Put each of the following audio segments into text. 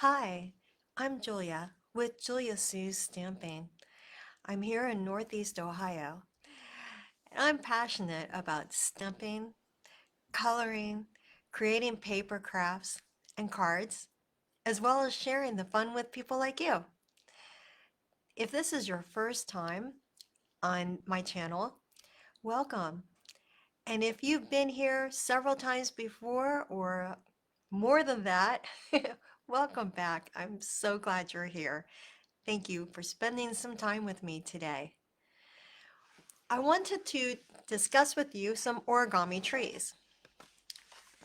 Hi, I'm Julia with Julia Sue's Stamping. I'm here in Northeast Ohio, and I'm passionate about stamping, coloring, creating paper crafts and cards, as well as sharing the fun with people like you. If this is your first time on my channel, welcome. And if you've been here several times before or more than that, welcome back. I'm so glad you're here. Thank you for spending some time with me today. I wanted to discuss with you some origami trees.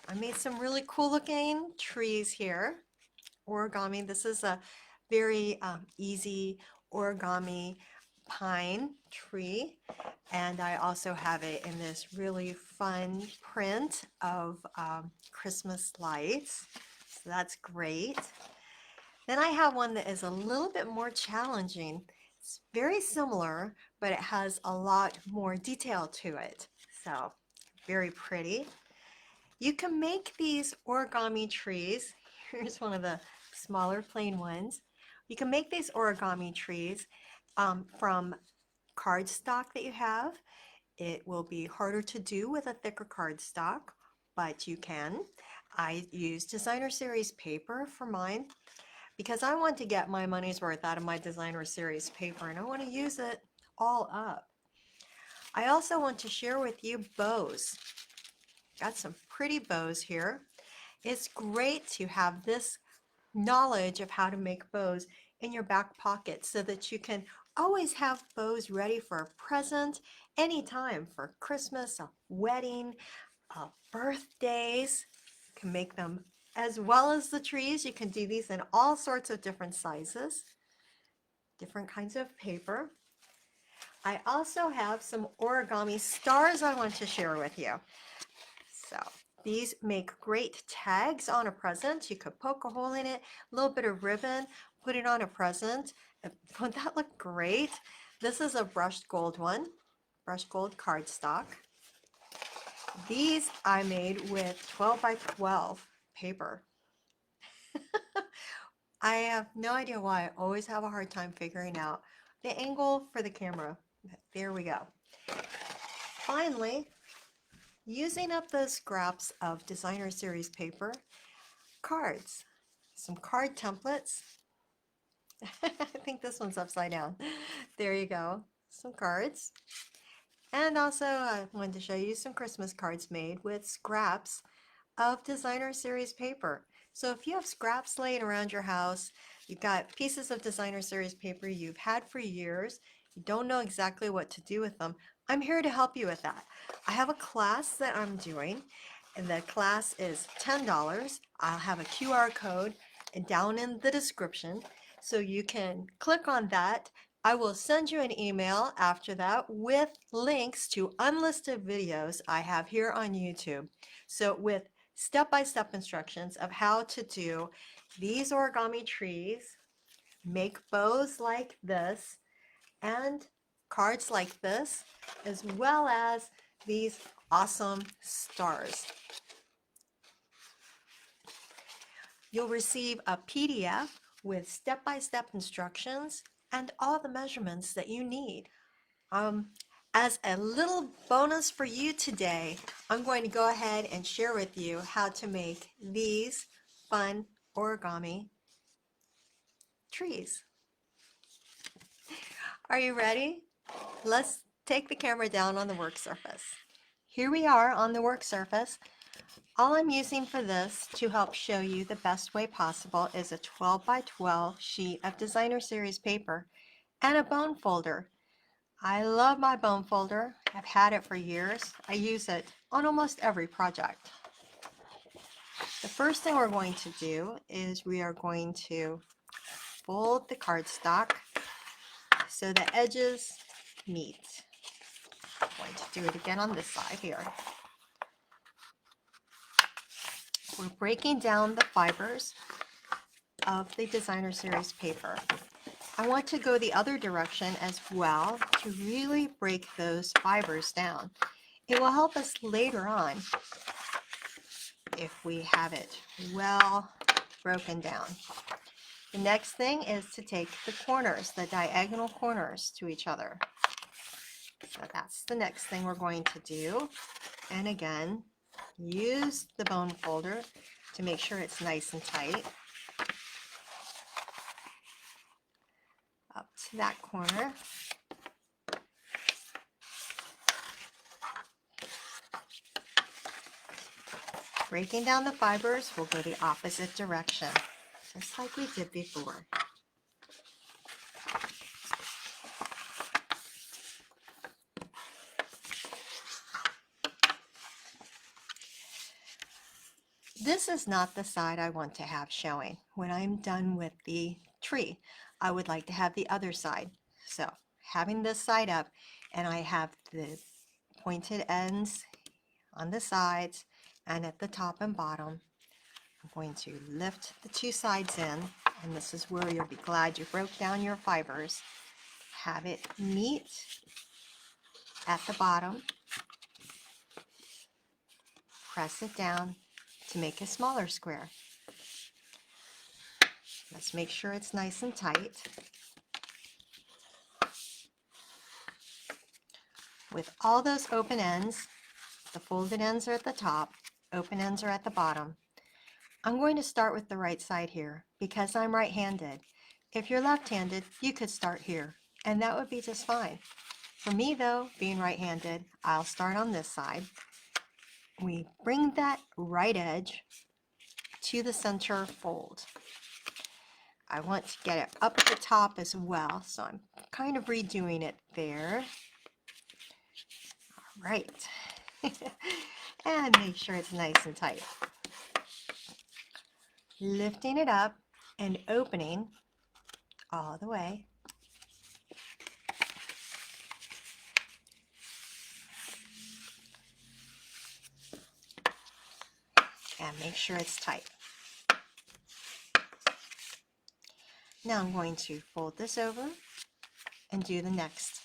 I made some really cool looking trees here. Origami, this is a very easy origami pine tree. And I also have it in this really fun print of Christmas lights. So that's great. Then I have one that is a little bit more challenging. It's very similar, but it has a lot more detail to it. So very pretty. You can make these origami trees. Here's one of the smaller plain ones. You can make these origami trees from cardstock that you have. It will be harder to do with a thicker cardstock, but you can. I use designer series paper for mine because I want to get my money's worth out of my designer series paper and I want to use it all up. I also want to share with you bows. Got some pretty bows here. It's great to have this knowledge of how to make bows in your back pocket so that you can always have bows ready for a present anytime, for Christmas, a wedding, birthdays. You can make them as well as the trees. You can do these in all sorts of different sizes, different kinds of paper. I also have some origami stars I want to share with you. So these make great tags on a present. You could poke a hole in it, a little bit of ribbon, put it on a present. Wouldn't that look great? This is a brushed gold one, brushed gold cardstock. These I made with 12 by 12 paper. I have no idea why I always have a hard time figuring out the angle for the camera. There we go. Finally, using up those scraps of designer series paper, cards, some card templates. I think this one's upside down. There you go, some cards. And also I wanted to show you some Christmas cards made with scraps of designer series paper. So if you have scraps laying around your house, you've got pieces of designer series paper you've had for years, you don't know exactly what to do with them, I'm here to help you with that. I have a class that I'm doing, and the class is $10. I'll have a QR code down in the description, so you can click on that. I will send you an email after that with links to unlisted videos I have here on YouTube. So with step-by-step instructions of how to do these origami trees, make bows like this, and cards like this, as well as these awesome stars. You'll receive a PDF with step-by-step instructions and all the measurements that you need. As a little bonus for you today, I'm going to go ahead and share with you how to make these fun origami trees. Are you ready? Let's take the camera down on the work surface. Here we are on the work surface. All I'm using for this to help show you the best way possible is a 12 by 12 sheet of designer series paper and a bone folder. I love my bone folder. I've had it for years. I use it on almost every project. The first thing we're going to do is we are going to fold the cardstock so the edges meet. I'm going to do it again on this side here. We're breaking down the fibers of the designer series paper. I want to go the other direction as well to really break those fibers down. It will help us later on if we have it well broken down. The next thing is to take the corners, the diagonal corners to each other. So that's the next thing we're going to do. And again, use the bone folder to make sure it's nice and tight. Up to that corner. Breaking down the fibers, we'll go the opposite direction, just like we did before. This is not the side I want to have showing. When I'm done with the tree, I would like to have the other side. So having this side up, and I have the pointed ends on the sides and at the top and bottom. I'm going to lift the two sides in, and this is where you'll be glad you broke down your fibers. Have it meet at the bottom. Press it down to make a smaller square. Let's make sure it's nice and tight. With all those open ends, the folded ends are at the top, open ends are at the bottom. I'm going to start with the right side here because I'm right-handed. If you're left-handed, you could start here, and that would be just fine. For me though, being right-handed, I'll start on this side. We bring that right edge to the center fold. I want to get it up at the top as well, so I'm kind of redoing it there. All right. And make sure it's nice and tight. Lifting it up and opening all the way. And make sure it's tight. Now I'm going to fold this over and do the next.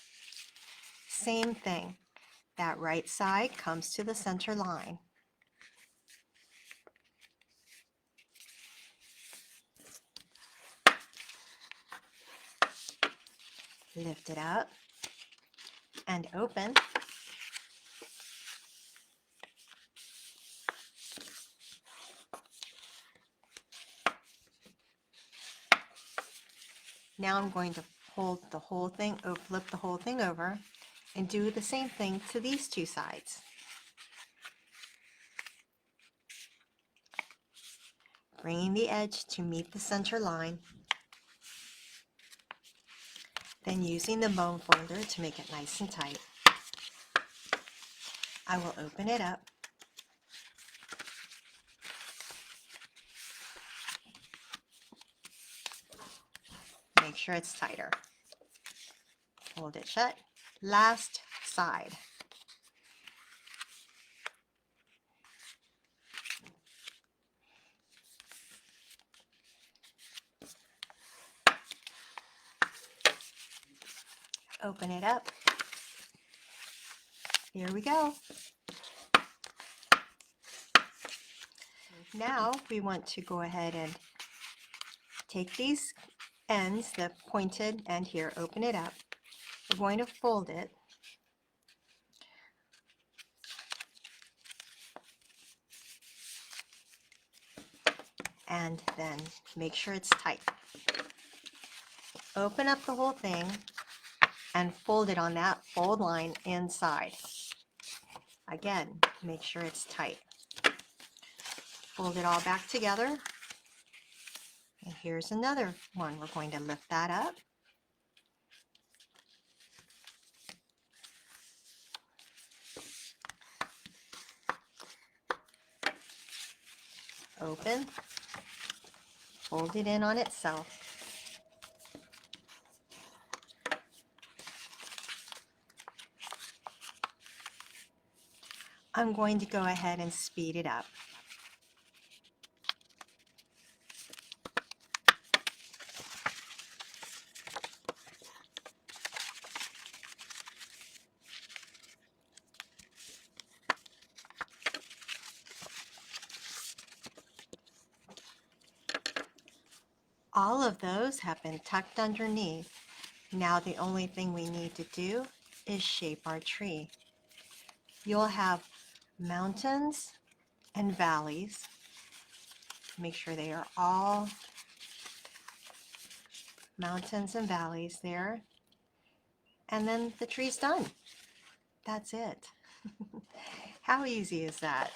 Same thing. That right side comes to the center line. Lift it up and open. Now I'm going to hold the whole thing, flip the whole thing over and do the same thing to these two sides. Bringing the edge to meet the center line. Then using the bone folder to make it nice and tight. I will open it up. Make sure it's tighter. Hold it shut. Last side. Open it up. Here we go. Now we want to go ahead and take these ends, the pointed end here, open it up. We're going to fold it. And then make sure it's tight. Open up the whole thing and fold it on that fold line inside. Again, make sure it's tight. Fold it all back together. And here's another one. We're going to lift that up. Open. Fold it in on itself. I'm going to go ahead and speed it up. All of those have been tucked underneath. Now the only thing we need to do is shape our tree. You'll have mountains and valleys. Make sure they are all mountains and valleys there. And then the tree's done. That's it. How easy is that?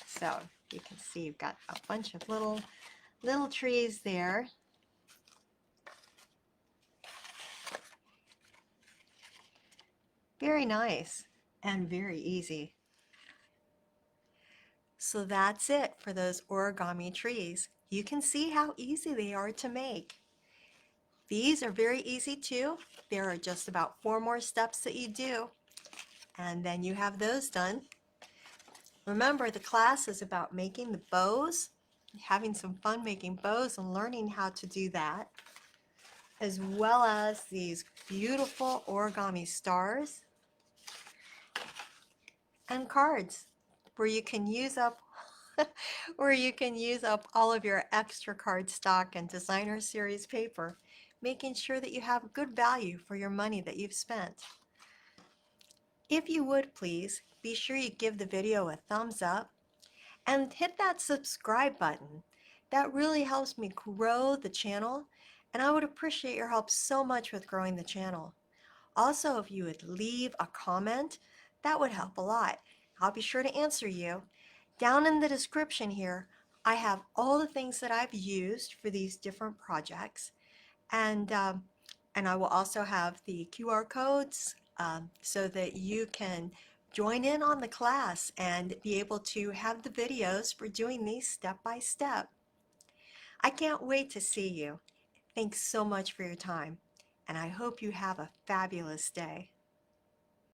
So you can see you've got a bunch of little trees there. Very nice and very easy. So that's it for those origami trees. You can see how easy they are to make. These are very easy too. There are just about 4 more steps that you do, and then you have those done. Remember, the class is about making the bows, having some fun making bows and learning how to do that, as well as these beautiful origami stars and cards where you can use up all of your extra cardstock and designer series paper, making sure that you have good value for your money that you've spent. If you would please, be sure you give the video a thumbs up and hit that subscribe button. That really helps me grow the channel, and I would appreciate your help so much with growing the channel. Also, if you would leave a comment, that would help a lot. I'll be sure to answer you. Down in the description here, I have all the things that I've used for these different projects, and I will also have the QR codes so that you can join in on the class and be able to have the videos for doing these step by step. I can't wait to see you. Thanks so much for your time, and I hope you have a fabulous day.